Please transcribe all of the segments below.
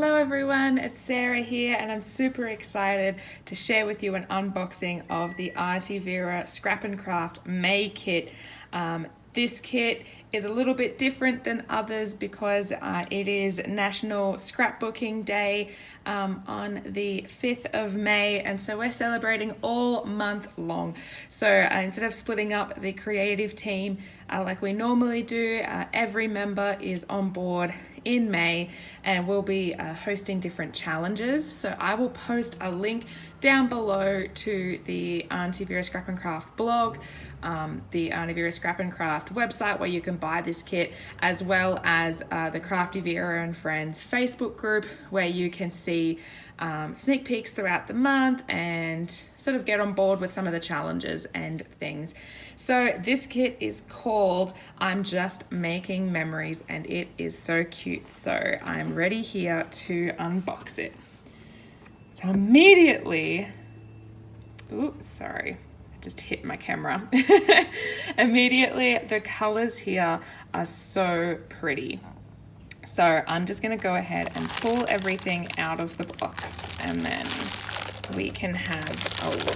Hello everyone, it's Sarah here and I'm super excited to share with you an unboxing of the Artie Vera Scrap and Craft May kit. This kit is a little bit different than others because it is National Scrapbooking Day on the 5th of May, and so we're celebrating all month long. So instead of splitting up the creative team like we normally do, every member is on board in May and we'll be hosting different challenges. So I will post a link down below to the Auntie Vera Scrap and Craft blog, the Auntie Vera Scrap and Craft website where you can buy this kit, as well as the Crafty Vera and Friends Facebook group where you can see sneak peeks throughout the month and sort of get on board with some of the challenges and things. So this kit is called I'm Just Making Memories and it is so cute. So I'm ready here to unbox it. So immediately, sorry, I just hit my camera. Immediately the colors here are so pretty. So I'm just gonna go ahead and pull everything out of the box and then we can have a look.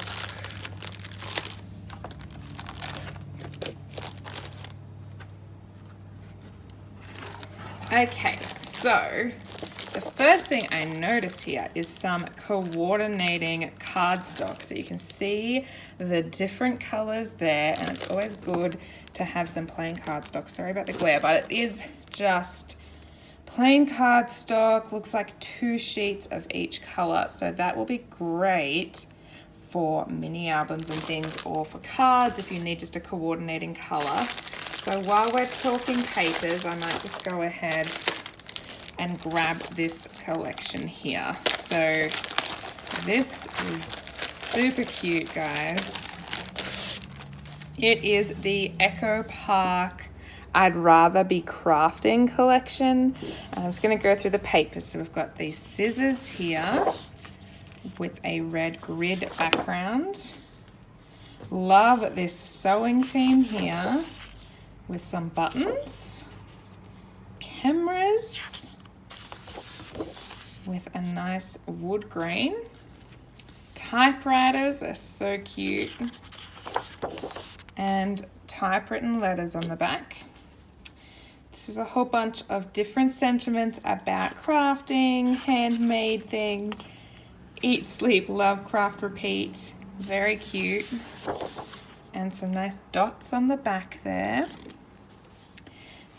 Okay, so the first thing I notice here is some coordinating cardstock. So you can see the different colors there, and it's always good to have some plain cardstock. Sorry about the glare, but it is just plain cardstock. Looks like 2 sheets of each color. So that will be great for mini albums and things, or for cards if you need just a coordinating color. So while we're talking papers, I might just go ahead and grab this collection here. So this is super cute, guys. It is the Echo Park I'd Rather Be Crafting collection. And I'm just going to go through the papers. So we've got these scissors here with a red grid background. Love this sewing theme here with some buttons, cameras with a nice wood grain, typewriters are so cute, and typewritten letters on the back. This is a whole bunch of different sentiments about crafting, handmade things, eat, sleep, love, craft, repeat. Very cute. And some nice dots on the back there.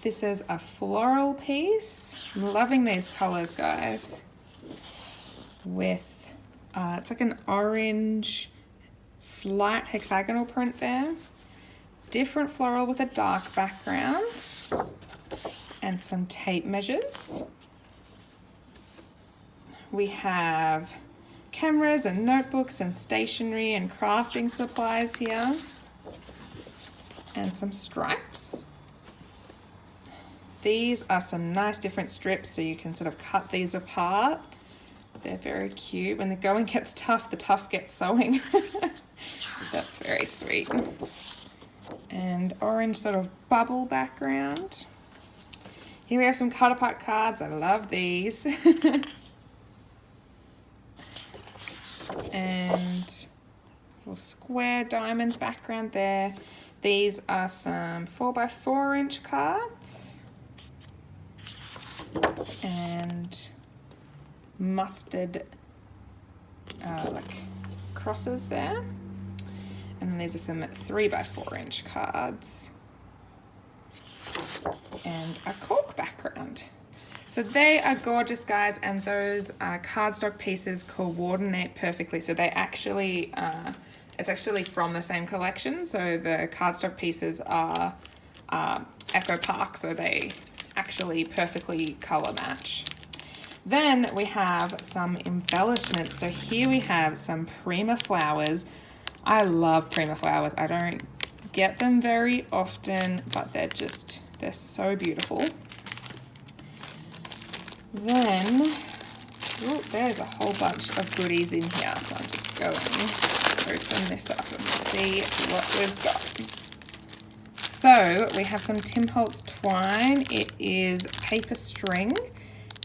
This is a floral piece. I'm loving these colors, guys. With, it's like an orange, slight hexagonal print there. Different floral with a dark background. And some tape measures. We have cameras and notebooks and stationery and crafting supplies here. And some stripes. These are some nice different strips, so you can sort of cut these apart. They're very cute. When the going gets tough, the tough gets sewing. That's very sweet. And orange sort of bubble background. Here we have some cut apart cards. I love these. And a little square diamond background there. These are some 4x4 cards. And mustard like crosses there. And then these are some 3x4 cards. And a cork background. So they are gorgeous, guys, and those cardstock pieces coordinate perfectly. So they actually, it's actually from the same collection. So the cardstock pieces are Echo Park, so they actually perfectly color match. Then we have some embellishments. So here we have some Prima flowers. I love Prima flowers. I don't get them very often, but they're so beautiful. Then, there's a whole bunch of goodies in here. So I'm just going to open this up and see what we've got. So we have some Tim Holtz twine. It is paper string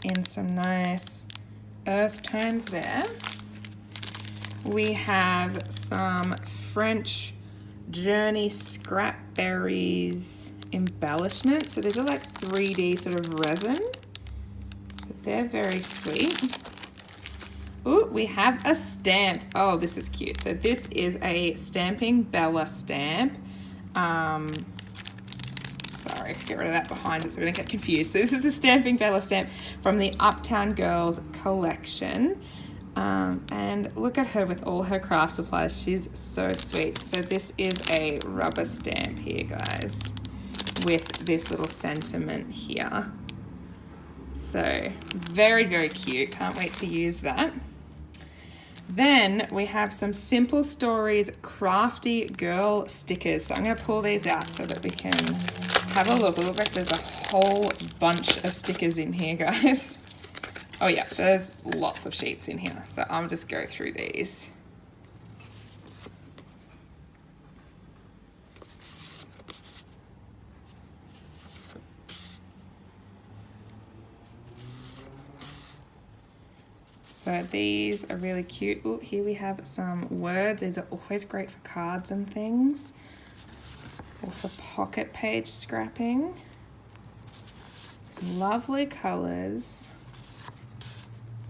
in some nice earth tones there. We have some French Journey Scrap Berries embellishments. So these are like 3D sort of resin. So they're very sweet. Ooh, we have a stamp. Oh, this is cute. So this is a Stamping Bella stamp. Sorry, get rid of that behind it so we don't get confused. So this is a Stamping Bella stamp from the Uptown Girls collection. And look at her with all her craft supplies. She's so sweet. So this is a rubber stamp here, guys, with this little sentiment here. So very, very cute. Can't wait to use that. Then we have some Simple Stories Crafty Girl stickers. So I'm going to pull these out so that we can have a look. It looks like there's a whole bunch of stickers in here, guys. Oh yeah, there's lots of sheets in here. So I'll just go through these. So these are really cute. Oh, here we have some words. These are always great for cards and things, or for pocket page scrapping. Lovely colors.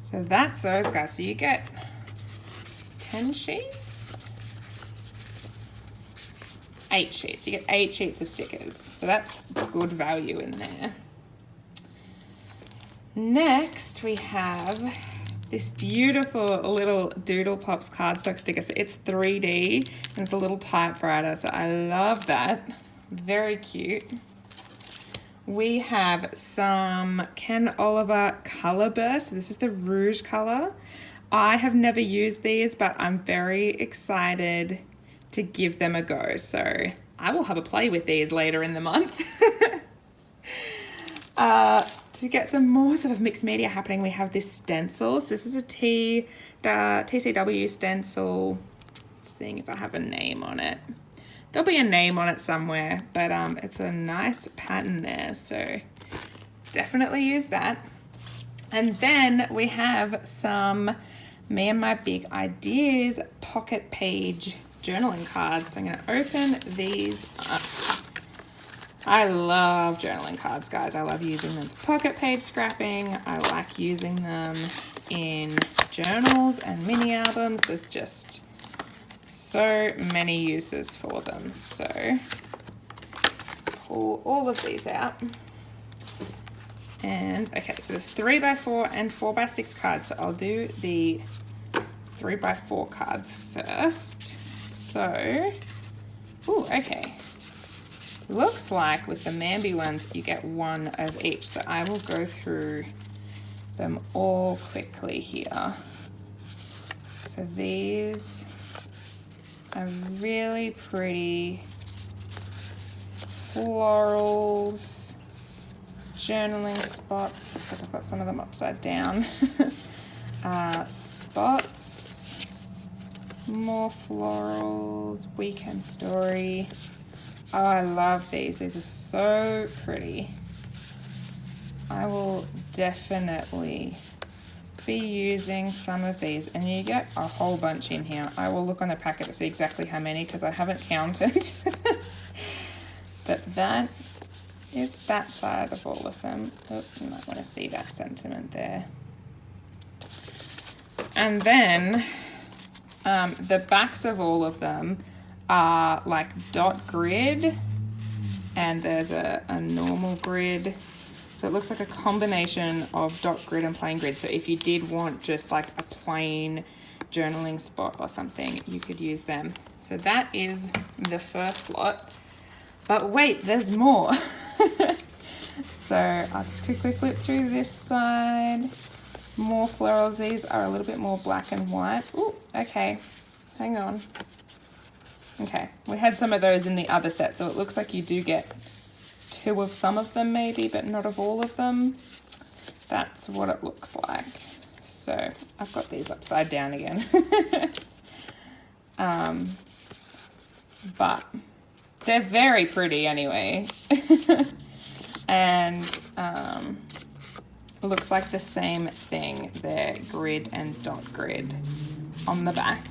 So that's those guys. So you get 10 sheets? 8 sheets. You get 8 sheets of stickers. So that's good value in there. Next we have this beautiful little Doodle Pops cardstock sticker. So it's 3D and it's a little typewriter. So I love that. Very cute. We have some Ken Oliver Color Burst. This is the rouge color. I have never used these, but I'm very excited to give them a go. So I will have a play with these later in the month. To get some more sort of mixed media happening, we have this stencil. So this is a TCW stencil. Seeing if I have a name on it. There'll be a name on it somewhere, but it's a nice pattern there, so definitely use that. And then we have some Me and My Big Ideas pocket page journaling cards. So I'm going to open these up. I love journaling cards, guys. I love using them for pocket page scrapping. I like using them in journals and mini albums. There's just so many uses for them. So pull all of these out. And okay, so there's 3x4 and 4x6 cards. So I'll do the 3x4 cards first. So, ooh, okay. Looks like with the Mambi ones, you get one of each. So I will go through them all quickly here. So these are really pretty florals, journaling spots. Looks like I've got some of them upside down. Spots, more florals, weekend story. Oh, I love these. These are so pretty. I will definitely be using some of these, and you get a whole bunch in here. I will look on the packet to see exactly how many because I haven't counted. But that is that side of all of them. Oh, you might want to see that sentiment there. And then the backs of all of them are like dot grid, and there's a normal grid. So it looks like a combination of dot grid and plain grid. So if you did want just like a plain journaling spot or something, you could use them. So that is the first lot. But wait, there's more. So I'll just quickly flip through this side. More florals. These are a little bit more black and white. Ooh, okay. Hang on. Okay, we had some of those in the other set, so it looks like you do get 2 of some of them maybe, but not of all of them. That's what it looks like. So I've got these upside down again. But they're very pretty anyway. And looks like the same thing. They're grid and dot grid on the back.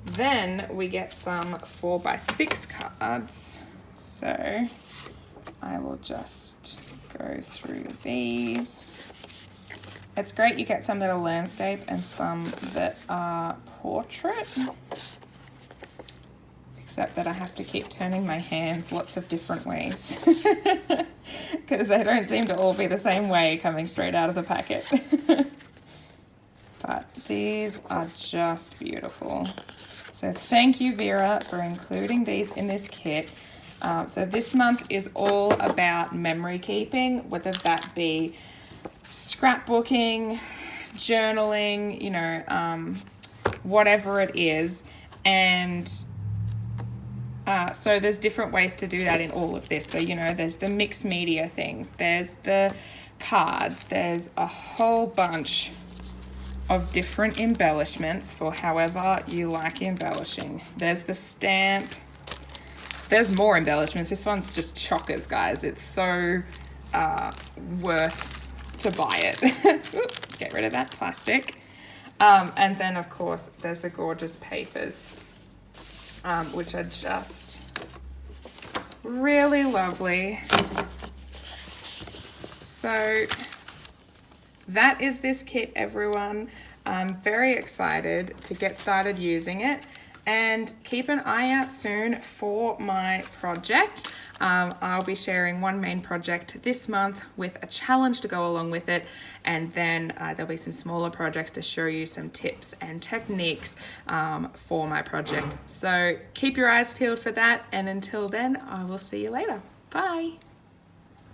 Then we get some 4x6 cards. So I will just go through these. It's great, you get some that are landscape and some that are portrait. Except that I have to keep turning my hands lots of different ways because they don't seem to all be the same way coming straight out of the packet. But these are just beautiful. So thank you, Vera, for including these in this kit. So this month is all about memory keeping, whether that be scrapbooking, journaling, you know, whatever it is. And so there's different ways to do that in all of this. So, you know, there's the mixed media things, there's the cards, there's a whole bunch of different embellishments for however you like embellishing. There's the stamp. There's more embellishments. This one's just chockers, guys. It's so worth to buy it. Oops, get rid of that plastic. And then, of course, there's the gorgeous papers, which are just really lovely. So that is this kit, everyone. I'm very excited to get started using it, and keep an eye out soon for my project. I'll be sharing one main project this month with a challenge to go along with it, and then there'll be some smaller projects to show you some tips and techniques for my project. So keep your eyes peeled for that, and until then, I will see you later. Bye.